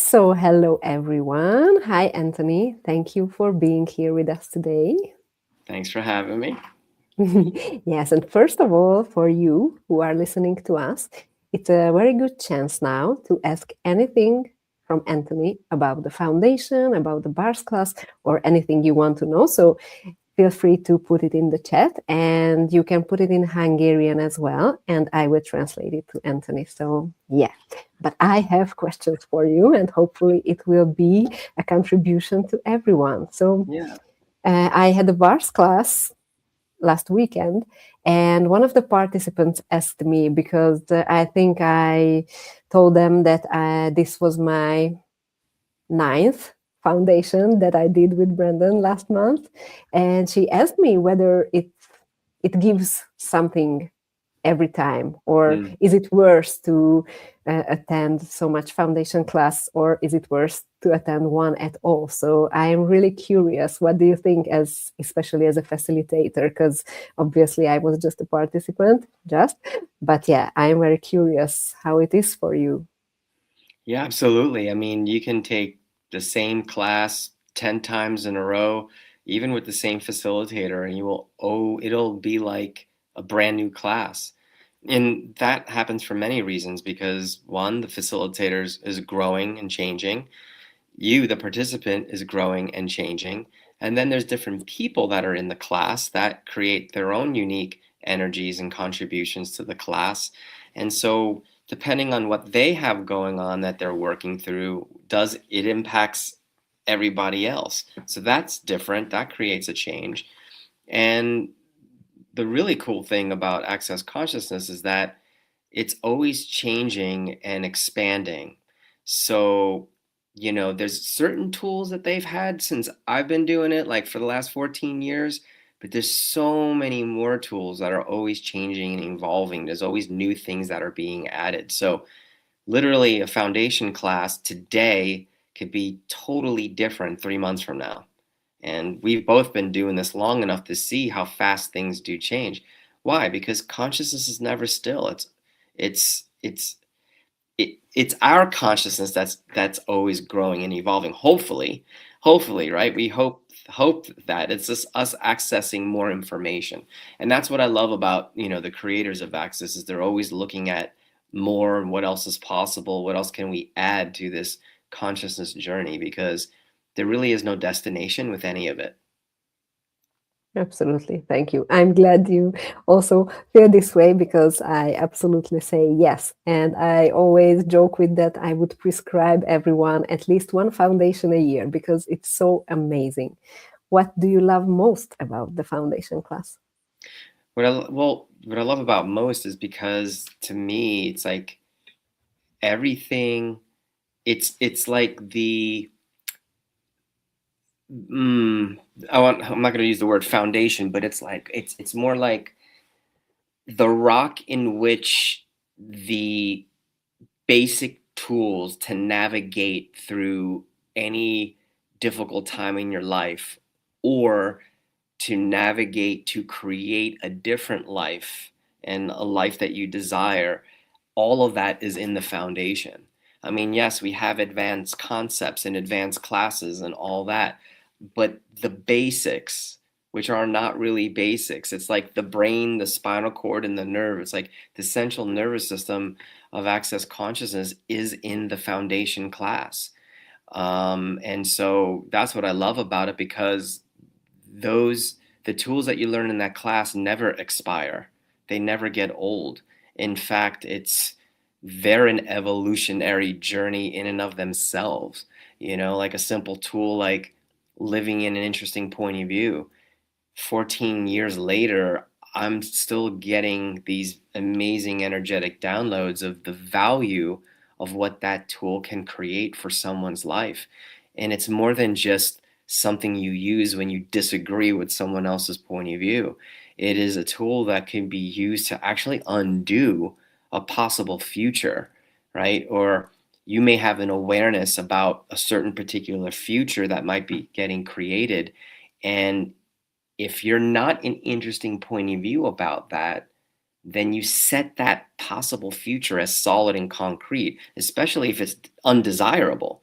So, hello everyone. Hi, Anthony. Thank you for being here with us today. Thanks for having me. Yes, and first of all, for you who are listening to us, it's a very good chance now to ask anything from Anthony about the foundation, about the bars class, or anything you want to know. So, feel free to put it in the chat, and you can put it in Hungarian as well, and I will translate it to Anthony. So, yeah. But I have questions for you, and hopefully it will be a contribution to everyone. So, Yeah. I had a bars class last weekend, and one of the participants asked me because I think I told them that this was my ninth foundation that I did with Brandon last month, and she asked me whether it gives something every time, or Mm. is it worse to attend so much foundation class, or is it worse to attend one at all? So I am really curious, what do you think, as especially as a facilitator, because obviously I was just a participant, but yeah, I am very curious how it is for you. Yeah, absolutely. I mean, you can take the same class 10 times in a row, even with the same facilitator, and it'll be like a brand new class. And that happens for many reasons because one, the facilitator is growing and changing. You, the participant, is growing and changing. And then there's different people that are in the class that create their own unique energies and contributions to the class. And so, depending on what they have going on that they're working through, does it impacts everybody else? So that's different. That creates a change. And the really cool thing about access consciousness is that it's always changing and expanding. So, there's certain tools that they've had since I've been doing it, like for the last 14 years, but there's so many more tools that are always changing and evolving. There's always new things that are being added. So, literally, a foundation class today could be totally different 3 months from now. And we've both been doing this long enough to see how fast things do change. Why? Because consciousness is never still. It's it's it's our consciousness that's always growing and evolving. Hopefully, right? We hope that it's just us accessing more information, and that's what I love about the creators of Access is they're always looking at more. What else is possible? What else can we add to this consciousness journey? Because there really is no destination with any of it. Absolutely. Thank you. I'm glad you also feel this way, because I absolutely say yes. And I always joke with that I would prescribe everyone at least one foundation a year because it's so amazing. What do you love most about the foundation class? What I love about most is because to me it's like everything. It's like the mm, I'm not going to use the word foundation, but it's more like the rock in which the basic tools to navigate through any difficult time in your life, or to navigate to create a different life and a life that you desire. All of that is in the foundation. I mean, yes, we have advanced concepts and advanced classes and all that, but the basics, which are not really basics, it's like the brain, the spinal cord, and the nerve. It's like the central nervous system of access consciousness is in the foundation class. And so that's what I love about it, because those the tools that you learn in that class never expire. They never get old. In fact, they're an evolutionary journey in and of themselves. Like a simple tool like living in an interesting point of view. 14 years later, I'm still getting these amazing energetic downloads of the value of what that tool can create for someone's life. And it's more than just something you use when you disagree with someone else's point of view. It is a tool that can be used to actually undo a possible future, right? Or you may have an awareness about a certain particular future that might be getting created. And if you're not an interesting point of view about that, then you set that possible future as solid and concrete, especially if it's undesirable.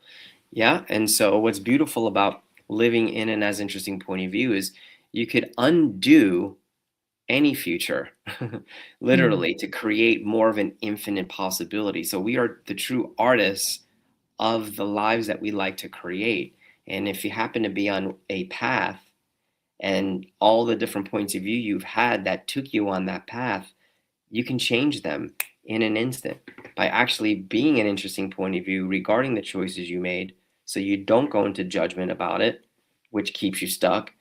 Yeah. And so what's beautiful about living in an as interesting point of view is you could undo any future, Mm. literally, to create more of an infinite possibility. So we are the true artists of the lives that we like to create. And if you happen to be on a path and all the different points of view you've had that took you on that path, you can change them in an instant by actually being an interesting point of view regarding the choices you made, so you don't go into judgment about it, which keeps you stuck,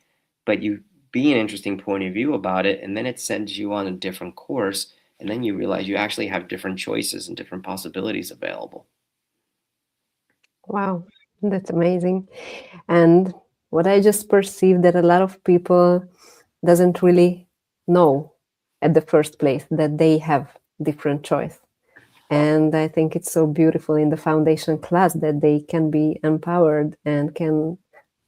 but you be an interesting point of view about it, and then it sends you on a different course, and then you realize you actually have different choices and different possibilities available. Wow, that's amazing. And what I just perceived that a lot of people doesn't really know at the first place that they have different choice. And I think it's so beautiful in the foundation class that they can be empowered and can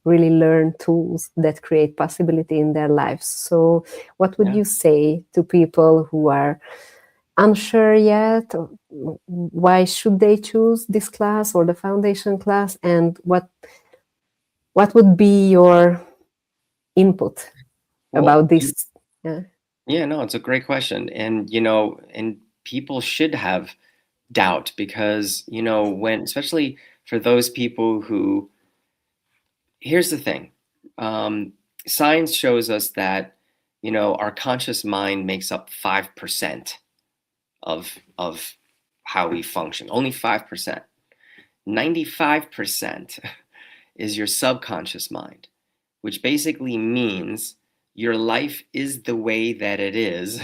really learn tools that create possibility in their lives. So what would Yeah. you say to people who are unsure yet? Why should they choose this class or the foundation class? And what would be your input Well, about this? Yeah. yeah, no, it's a great question. And, and people should have doubt because, when, especially for those people who, here's the thing. Um, Science shows us that, our conscious mind makes up 5% of how we function. Only 5%. 95% is your subconscious mind, which basically means your life is the way that it is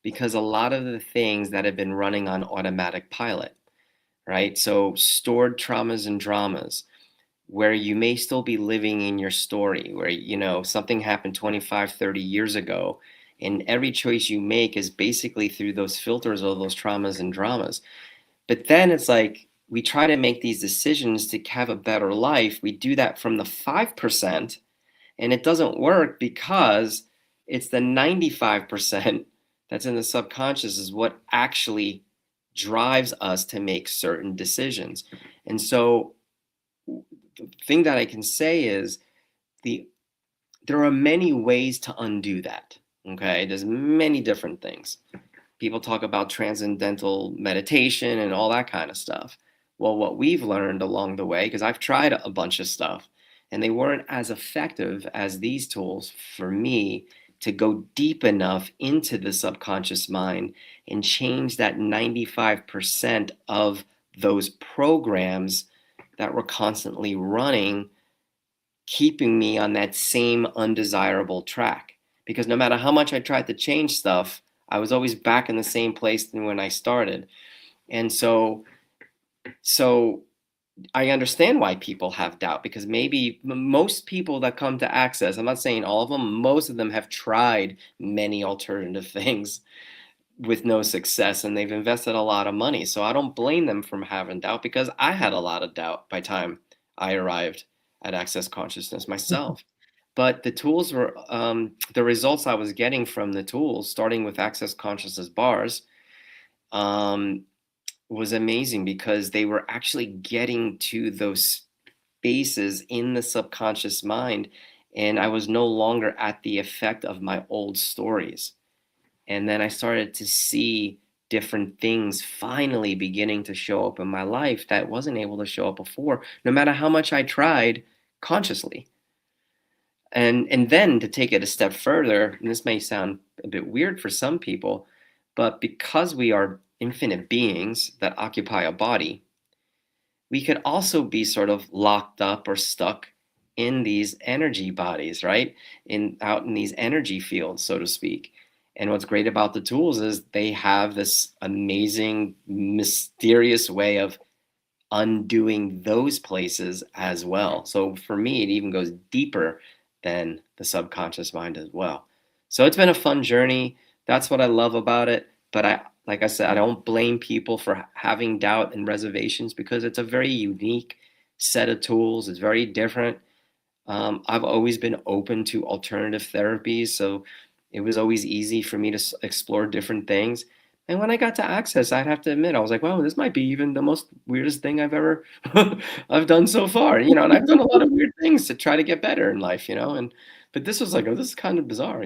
because a lot of the things that have been running on automatic pilot, right? So stored traumas and dramas where you may still be living in your story, where, something happened 25, 30 years ago, and every choice you make is basically through those filters of those traumas and dramas. But then it's like we try to make these decisions to have a better life. We do that from the 5%, and it doesn't work because it's the 95% that's in the subconscious is what actually drives us to make certain decisions. And so the thing that I can say is the there are many ways to undo that. Okay, there's many different things. People talk about transcendental meditation and all that kind of stuff. Well, what we've learned along the way, because I've tried a bunch of stuff and they weren't as effective as these tools for me to go deep enough into the subconscious mind and change that 95% of those programs that were constantly running, keeping me on that same undesirable track. Because no matter how much I tried to change stuff, I was always back in the same place than when I started. And so I understand why people have doubt, because maybe most people that come to Access, I'm not saying all of them, most of them have tried many alternative things with no success, and they've invested a lot of money. So I don't blame them from having doubt, because I had a lot of doubt by the time I arrived at Access Consciousness myself. But the tools were, the results I was getting from the tools, starting with Access Consciousness bars, um, was amazing, because they were actually getting to those spaces in the subconscious mind. And I was no longer at the effect of my old stories. And then I started to see different things finally beginning to show up in my life that wasn't able to show up before, no matter how much I tried consciously. And then to take it a step further, and this may sound a bit weird for some people, but because we are infinite beings that occupy a body, we could also be sort of locked up or stuck in these energy bodies, right? Out in these energy fields, so to speak. And what's great about the tools is they have this amazing, mysterious way of undoing those places as well. So for me, it even goes deeper than the subconscious mind as well. So it's been a fun journey. That's what I love about it. But like I said, I don't blame people for having doubt and reservations, because it's a very unique set of tools. It's very different. I've always been open to alternative therapies. So It was always easy for me to explore different things. And when I got to Access, I'd have to admit, I was like, wow, this might be even the most weirdest thing I've ever I've done so far. And I've done a lot of weird things to try to get better in life, and but this was like, oh, this is kind of bizarre.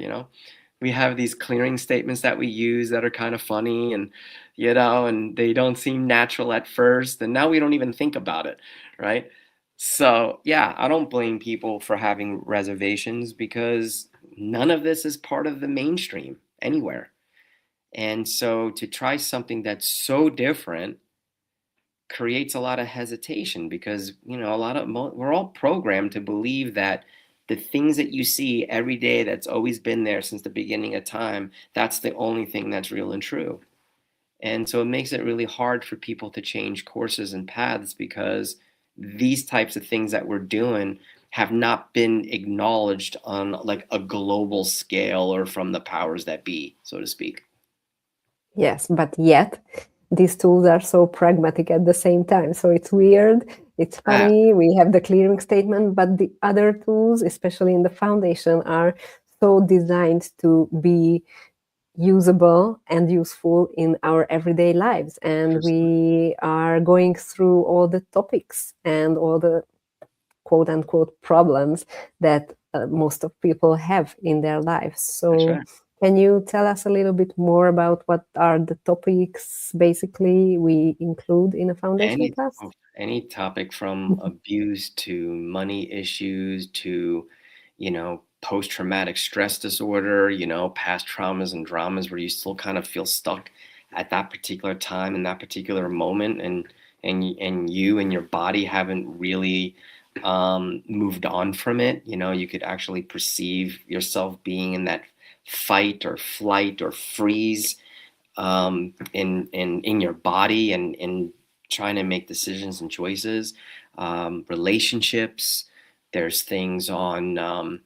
We have these clearing statements that we use that are kind of funny and they don't seem natural at first, and now we don't even think about it, right? So, yeah, I don't blame people for having reservations because none of this is part of the mainstream anywhere. And so to try something that's so different creates a lot of hesitation because, we're all programmed to believe that the things that you see every day that's always been there since the beginning of time, that's the only thing that's real and true. And so it makes it really hard for people to change courses and paths because these types of things that we're doing have not been acknowledged on like a global scale or from the powers that be, so to speak. Yes, but yet these tools are so pragmatic at the same time. So it's weird, it's funny, we have the clearing statement, but the other tools, especially in the foundation, are so designed to be usable and useful in our everyday lives. And we are going through all the topics and all the quote unquote problems that most of people have in their lives. So Right. can you tell us a little bit more about what are the topics basically we include in a foundation class? Any topic from abuse to money issues to, post-traumatic stress disorder, past traumas and dramas where you still kind of feel stuck at that particular time in that particular moment, and you and your body haven't really moved on from it. You could actually perceive yourself being in that fight or flight or freeze in your body and trying to make decisions and choices. Relationships. There's things on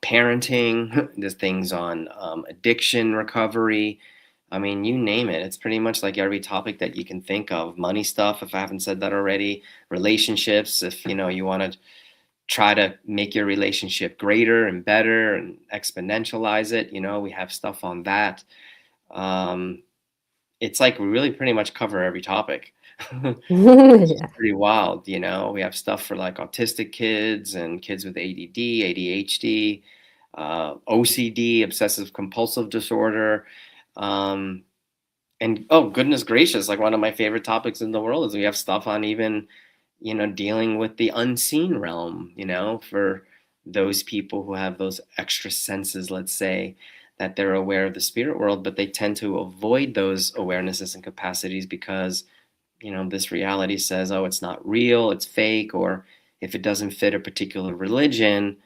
parenting. There's things on addiction recovery. I mean, you name it. It's pretty much like every topic that you can think of. Money stuff, if I haven't said that already. Relationships, if you want to try to make your relationship greater and better and exponentialize it. We have stuff on that. It's like we really pretty much cover every topic. It's Yeah. pretty wild. We have stuff for like autistic kids and kids with ADD, ADHD, OCD, obsessive compulsive disorder. And oh, goodness gracious, like one of my favorite topics in the world is we have stuff on even, dealing with the unseen realm, for those people who have those extra senses, let's say, that they're aware of the spirit world, but they tend to avoid those awarenesses and capacities because, this reality says, oh, it's not real, it's fake, or if it doesn't fit a particular religion,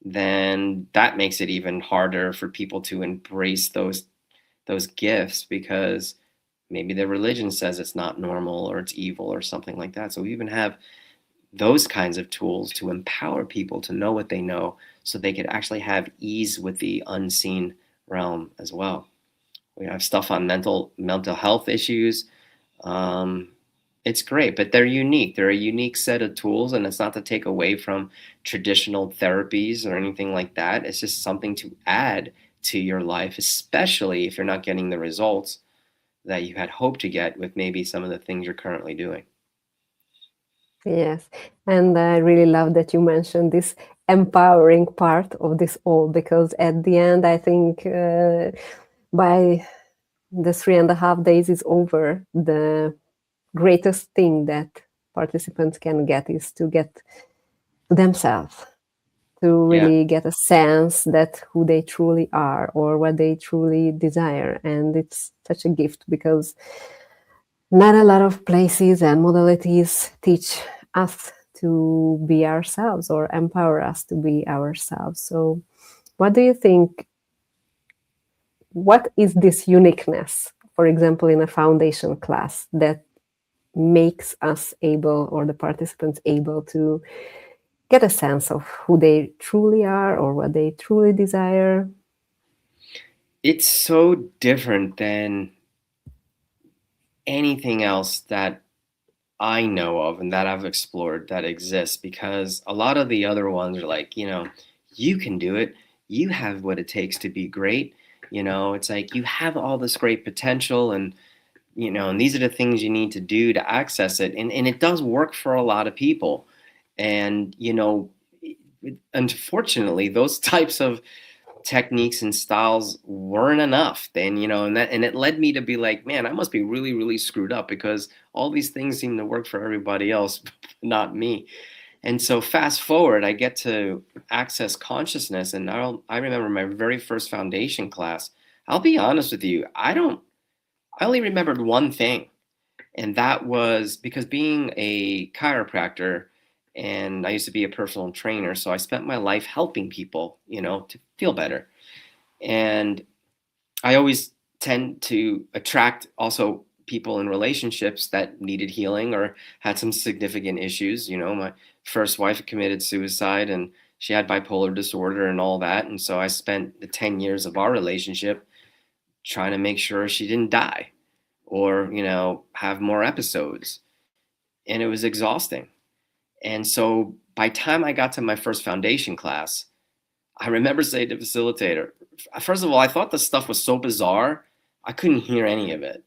then that makes it even harder for people to embrace those gifts because maybe their religion says it's not normal or it's evil or something like that. So we even have those kinds of tools to empower people to know what they know so they could actually have ease with the unseen realm as well. We have stuff on mental health issues. It's great, but they're unique. They're a unique set of tools, and it's not to take away from traditional therapies or anything like that. It's just something to add to your life, especially if you're not getting the results that you had hoped to get with maybe some of the things you're currently doing. Yes, and I really love that you mentioned this empowering part of this all because at the end, I think by the 3.5 days is over, the greatest thing that participants can get is to get to themselves, to Yeah. really get a sense that who they truly are or what they truly desire. And it's such a gift because not a lot of places and modalities teach us to be ourselves or empower us to be ourselves. So what do you think, what is this uniqueness, for example, in a foundation class that makes us able or the participants able to get a sense of who they truly are or what they truly desire? It's so different than anything else that I know of and that I've explored that exists because a lot of the other ones are like, you can do it. you have what it takes to be great. It's like you have all this great potential, and and these are the things you need to do to access it. And it does work for a lot of people. And, unfortunately, those types of techniques and styles weren't enough then, and it led me to be like, man, I must be really, really screwed up, because all these things seem to work for everybody else, not me. And so fast forward, I get to access consciousness, and I remember my very first foundation class. I'll be honest with you, I only remembered one thing, and that was because being a chiropractor, and I used to be a personal trainer, so I spent my life helping people, to feel better. And I always tend to attract also people in relationships that needed healing or had some significant issues. My first wife committed suicide, and she had bipolar disorder and all that. And so I spent the 10 years of our relationship trying to make sure she didn't die or, have more episodes. And it was exhausting. And so by the time I got to my first foundation class, I remember saying to the facilitator, first of all, I thought the stuff was so bizarre, I couldn't hear any of it.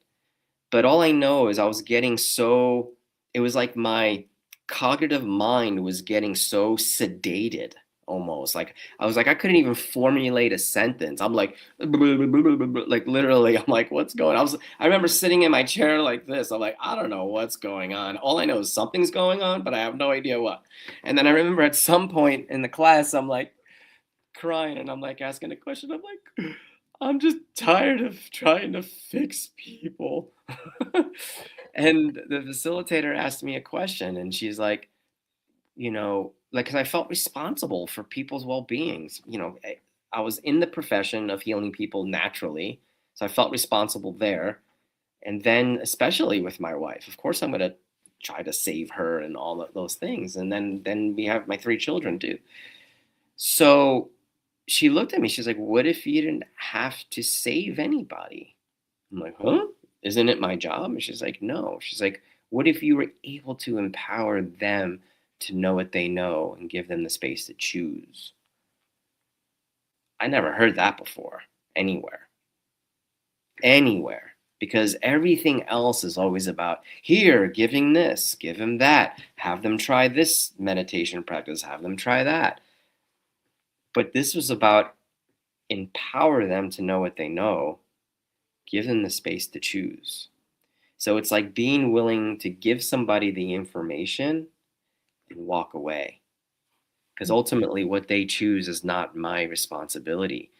But all I know is it was like my cognitive mind was getting so sedated almost. Like I couldn't even formulate a sentence. I'm like, like literally, I'm like, what's going on? I remember sitting in my chair like this. I'm like, I don't know what's going on. All I know is something's going on, but I have no idea what. And then I remember at some point in the class, I'm like crying, and I'm like asking a question. I'm like, I'm just tired of trying to fix people. And the facilitator asked me a question, and she's like, like, because I felt responsible for people's well-beings. I was in the profession of healing people naturally, so I felt responsible there. And then, especially with my wife, of course, I'm going to try to save her and all of those things. And then we have my 3 children too. So she looked at me. She's like, "What if you didn't have to save anybody?" I'm like, "Huh? Isn't it my job?" And she's like, "No." She's like, "What if you were able to empower them to know what they know and give them the space to choose?" I never heard that before anywhere. Anywhere. Because everything else is always about, here, giving this, give them that, have them try this meditation practice, have them try that. But this was about empower them to know what they know, give them the space to choose. So it's like being willing to give somebody the information and walk away. Because ultimately what they choose is not my responsibility.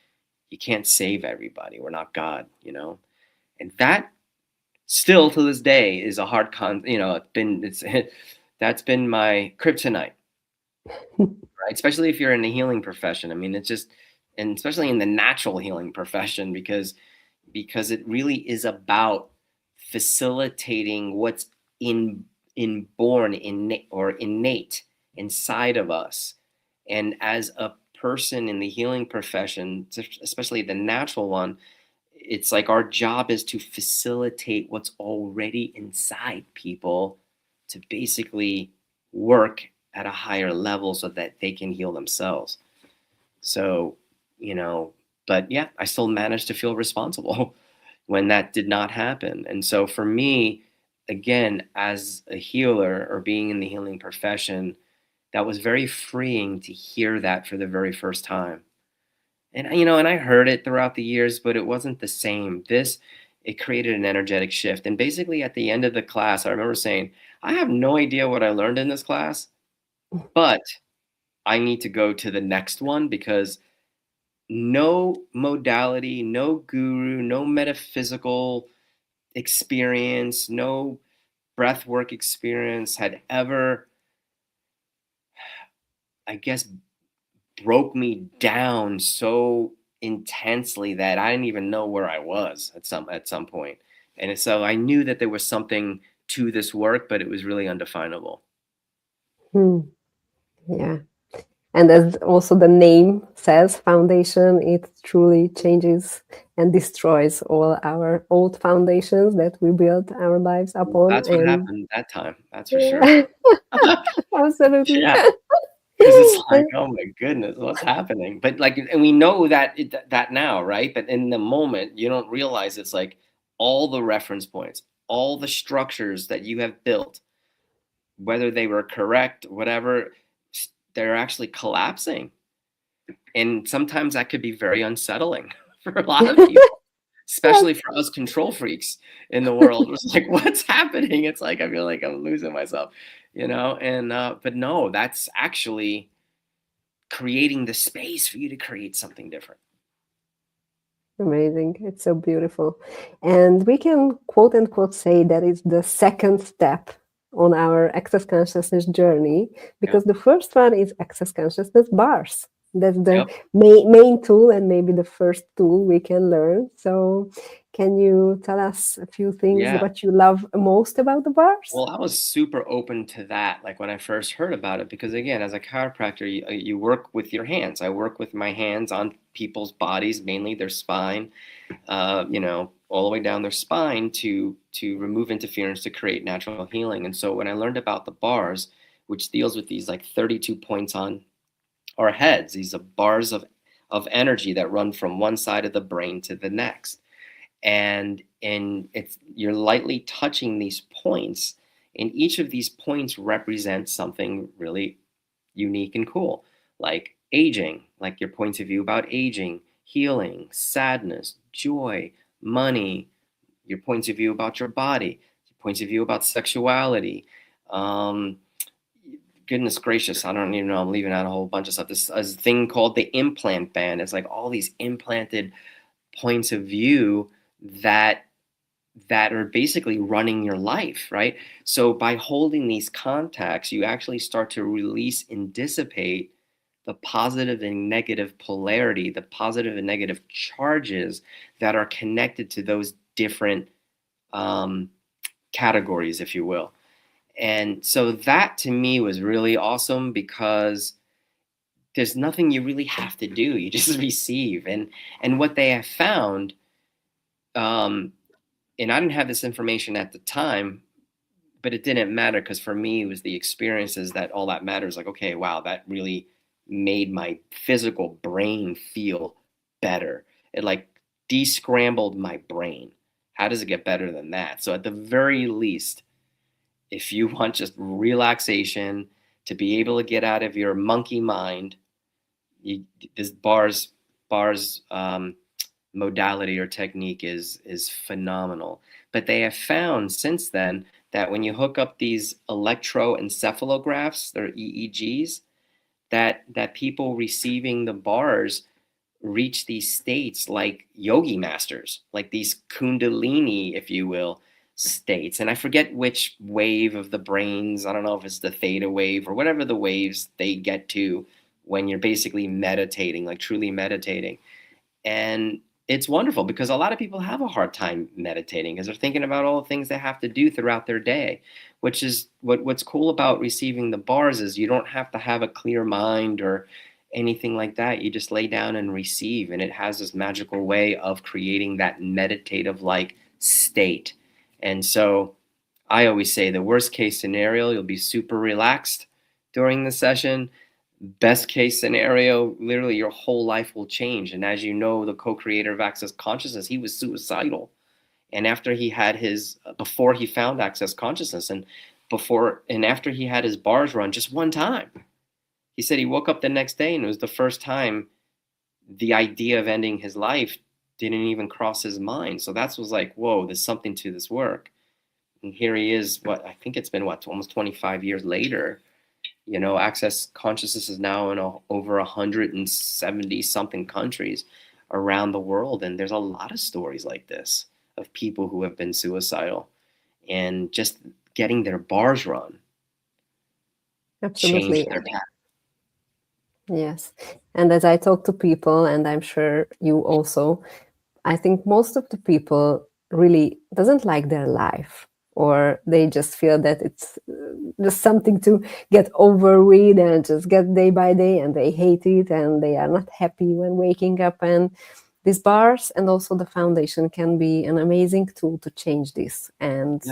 You can't save everybody. We're not God, And that still to this day is a hard that's been my kryptonite. Right? Especially if you're in the healing profession. I mean, it's just, and especially in the natural healing profession, because it really is about facilitating what's inborn, or innate inside of us. And as a person in the healing profession, especially the natural one, it's like our job is to facilitate what's already inside people to basically work at a higher level so that they can heal themselves. So, but yeah, I still managed to feel responsible when that did not happen. And so for me, again, as a healer or being in the healing profession, that was very freeing to hear that for the very first time. And, and I heard it throughout the years, but it wasn't the same. It created an energetic shift. And basically at the end of the class, I remember saying, I have no idea what I learned in this class, but I need to go to the next one, because no modality, no guru, no metaphysical experience, no breath work experience had ever, I guess, broke me down so intensely that I didn't even know where I was at some point. And so I knew that there was something to this work, but it was really undefinable. Yeah. And as also the name says, foundation, it truly changes and destroys all our old foundations that we built our lives upon. That's what And happened that time. That's for sure. absolutely. Yeah. because it's like, oh my goodness, what's happening? But like, and we know that that now, right? But in the moment, you don't realize it's like all the reference points, all the structures that you have built, whether they were correct, whatever, they're actually collapsing. And sometimes that could be very unsettling for a lot of people, especially for us control freaks in the world. It's like, what's happening? It's like, I feel like I'm losing myself, and but no, that's actually creating the space for you to create something different. Amazing. It's so beautiful. And we can quote unquote say that is the second step on our access consciousness journey, because the first one is access consciousness bars. That's the main tool, and maybe the first tool we can learn. So can you tell us a few things what you love most about the bars? Well, I was super open to that, like when I first heard about it, because again, as a chiropractor, you work with your hands. I work with my hands on people's bodies, mainly their spine, all the way down their spine to remove interference to create natural healing. And so when I learned about the bars, which deals with these like 32 points on our heads, these are bars of energy that run from one side of the brain to the next. And you're lightly touching these points, and each of these points represents something really unique and cool, like aging, like your points of view about aging, healing, sadness, joy, money, your points of view about your body, your points of view about sexuality. Goodness gracious, I don't even know, I'm leaving out a whole bunch of stuff. This is a thing called the implant band. It's like all these implanted points of view that are basically running your life, right? So by holding these contacts, you actually start to release and dissipate the positive and negative polarity, the positive and negative charges that are connected to those different categories, if you will. And so that to me was really awesome, because there's nothing you really have to do. You just receive. And what they have found, and I didn't have this information at the time, but it didn't matter, because for me, it was the experiences that all that matters. Like, okay, wow, that really made my physical brain feel better. It like descrambled my brain. How does it get better than that? So at the very least, if you want just relaxation, to be able to get out of your monkey mind, this bars modality or technique is phenomenal. But they have found since then that when you hook up these electroencephalographs, they're EEGs, that people receiving the bars reach these states like yogi masters, like these kundalini, if you will, states. And I forget which wave of the brains. I don't know if it's the theta wave or whatever the waves they get to when you're basically meditating, like truly meditating. And it's wonderful, because a lot of people have a hard time meditating because they're thinking about all the things they have to do throughout their day, which is what's cool about receiving the bars is you don't have to have a clear mind or anything like that. You just lay down and receive, and it has this magical way of creating that meditative like state. And so I always say the worst case scenario, you'll be super relaxed during the session. Best case scenario, literally your whole life will change. And as you know, the co-creator of Access Consciousness, he was suicidal. And after he had before he found Access Consciousness, and after he had his bars run just one time, he said he woke up the next day and it was the first time the idea of ending his life didn't even cross his mind. So that was like, whoa, there's something to this work. And here he is, I think it's been almost 25 years later. Access Consciousness is now in over 170 something countries around the world. And there's a lot of stories like this of people who have been suicidal and just getting their bars run. Absolutely. Changed their path. Yes. And as I talk to people, and I'm sure you also, I think most of the people really doesn't like their life, or they just feel that it's just something to get over with and just get day by day, and they hate it and they are not happy when waking up. And these bars and also the foundation can be an amazing tool to change this. And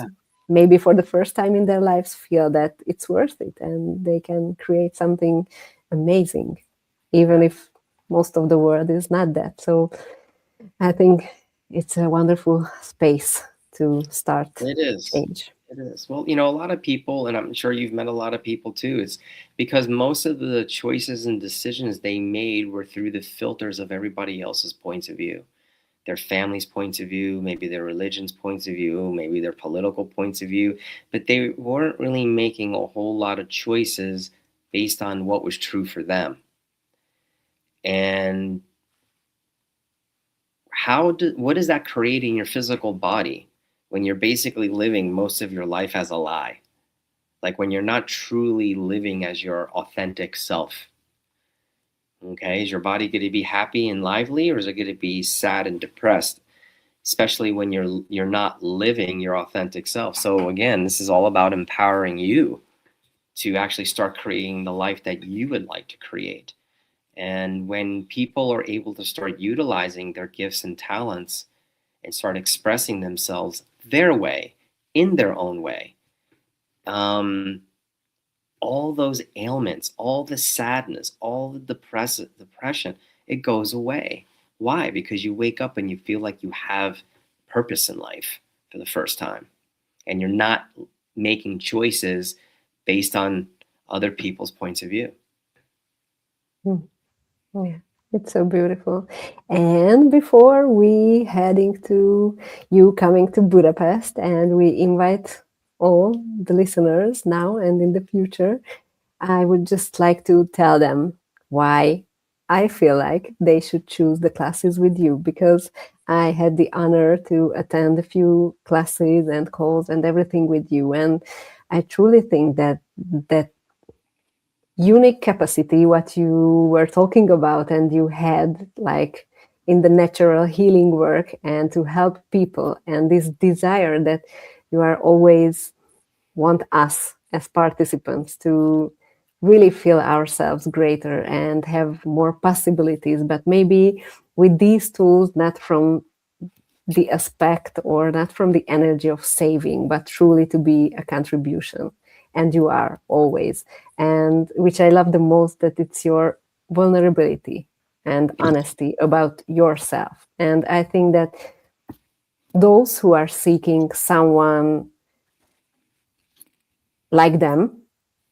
maybe for the first time in their lives feel that it's worth it and they can create something amazing, even if most of the world is not that. So I think it's a wonderful space to start It is. change. It is. Well, a lot of people, and I'm sure you've met a lot of people too, it's because most of the choices and decisions they made were through the filters of everybody else's points of view, their family's points of view, maybe their religion's points of view, maybe their political points of view, but they weren't really making a whole lot of choices based on what was true for them. And what is that creating in your physical body when you're basically living most of your life as a lie? Like when you're not truly living as your authentic self. Okay, is your body going to be happy and lively, or is it going to be sad and depressed? Especially when you're not living your authentic self. So again, this is all about empowering you to actually start creating the life that you would like to create. And when people are able to start utilizing their gifts and talents and start expressing themselves their way, in their own way, all those ailments, all the sadness, all the depression, it goes away. Why? Because you wake up and you feel like you have purpose in life for the first time. And you're not making choices based on other people's points of view. Yeah, it's so beautiful. And before we heading to you coming to Budapest, and we invite all the listeners now and in the future, I would just like to tell them why I feel like they should choose the classes with you, because I had the honor to attend a few classes and calls and everything with you. And I truly think that that unique capacity, what you were talking about, and you had like in the natural healing work and to help people, and this desire that you are always want us as participants to really feel ourselves greater and have more possibilities, but maybe with these tools, not from the aspect or not from the energy of saving, but truly to be a contribution. And you are always. And which I love the most, that it's your vulnerability and honesty about yourself. And I think that those who are seeking someone like them,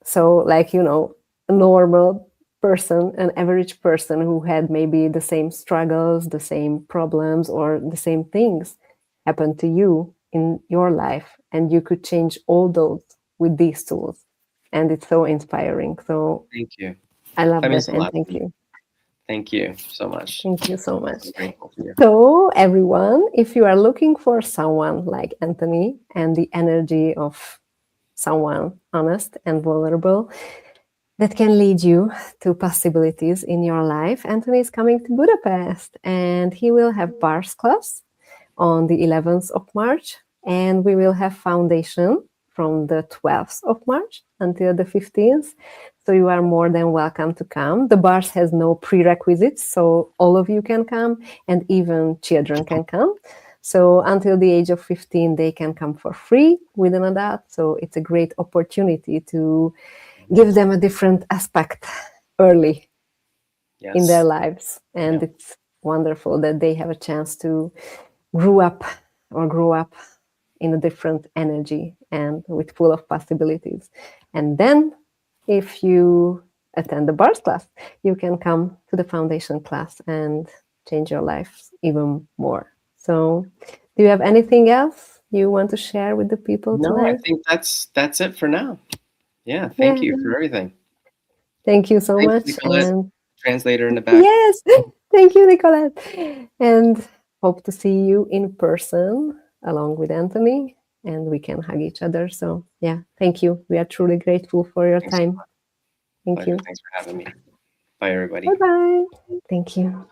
so like, a normal person, an average person who had maybe the same struggles, the same problems, or the same things happen to you in your life, and you could change all those with these tools. And it's so inspiring. So Thank you. I love That that, means a and lot to thank me. you. Thank you so much. Thank you so I'm much. so grateful for you. So everyone, if you are looking for someone like Anthony and the energy of someone honest and vulnerable that can lead you to possibilities in your life, Anthony is coming to Budapest, and he will have bars class on the 11th of March, and we will have foundation from the 12th of March until the 15th. So you are more than welcome to come. The bars has no prerequisites, so all of you can come, and even children can come. So until the age of 15, they can come for free with an adult. So it's a great opportunity to give them a different aspect early in their Yes. lives. And Yeah. it's wonderful that they have a chance to grow up in a different energy and with full of possibilities. And then if you attend the bars class, you can come to the foundation class and change your life even more. So do you have anything else you want to share with the people No, I tonight? think that's it for now. Yeah. Thank Yeah, you for everything. thank you so Thanks, much. Nicolette, And translator in the back. yes, thank you, Nicolette. And hope to see you in person along with Anthony, and we can hug each other. So, yeah, thank you. We are truly grateful for your Thanks so time. much. Thank Pleasure. you. Thanks for having me. Bye, everybody. Bye bye. Thank you.